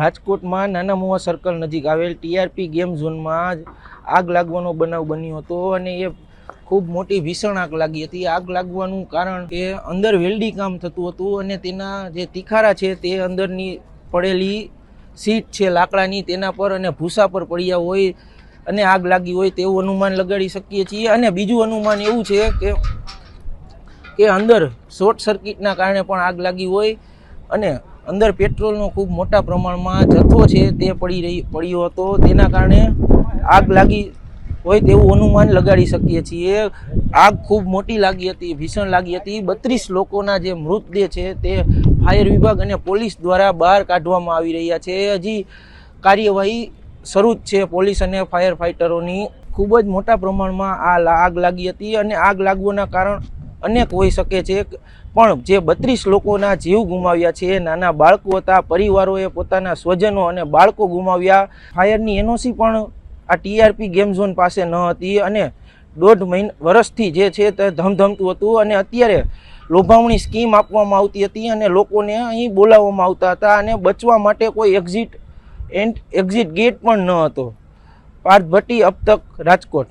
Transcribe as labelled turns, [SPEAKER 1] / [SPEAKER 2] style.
[SPEAKER 1] રાજકોટમાં નાના મોવા સર્કલ નજીક આવેલ ટીઆરપી ગેમ ઝોનમાં આગ લાગવાનો બનાવ બન્યો હતો અને એ ખૂબ મોટી ભીષણ આગ લાગી હતી। આગ લાગવાનું કારણ કે અંદર વેલ્ડિંગ કામ થતું હતું અને તેના જે તિખારા છે તે અંદરની પડેલી સીટ છે લાકડાની તેના પર અને ભૂસા પર પડ્યા હોય અને આગ લાગી હોય તેવું અનુમાન લગાડી શકીએ છીએ। અને બીજું અનુમાન એવું છે કે અંદર શોર્ટ સર્કિટના કારણે પણ આગ લાગી હોય અને અંદર પેટ્રોલનો ખૂબ મોટા પ્રમાણમાં જથ્થો છે તે પડ્યો હતો તેના કારણે આગ લાગી હોય તેવું અનુમાન લગાડી શકીએ છીએ। આગ ખૂબ મોટી લાગી હતી, ભીષણ લાગી હતી। 32 લોકોના જે મૃતદેહ છે તે ફાયર વિભાગ અને પોલીસ દ્વારા બહાર કાઢવામાં આવી રહ્યા છે। હજી કાર્યવાહી શરૂ જ છે પોલીસ અને ફાયર ફાઇટરોની। ખૂબ જ મોટા પ્રમાણમાં આ આગ લાગી હતી અને આગ લાગવાના કારણ અનેક હોઈ શકે છે, પણ જે 32 લોકોના જીવ ગુમાવ્યા છે, નાના બાળકો હતા, પરિવારોએ પોતાના સ્વજનો અને બાળકો ગુમાવ્યા। ફાયરની એનઓસી પણ આ ટીઆરપી ગેમ ઝોન પાસે ન હતી અને 1.5 વર્ષથી જે છે તે ધમધમતું હતું અને અત્યારે લોભામણી સ્કીમ આપવામાં આવતી હતી અને લોકોને અહીં બોલાવવામાં આવતા હતા અને બચવા માટે કોઈ એક્ઝિટ ગેટ પણ ન હતો। પાર્થ ભટ્ટી, અબ તક, રાજકોટ।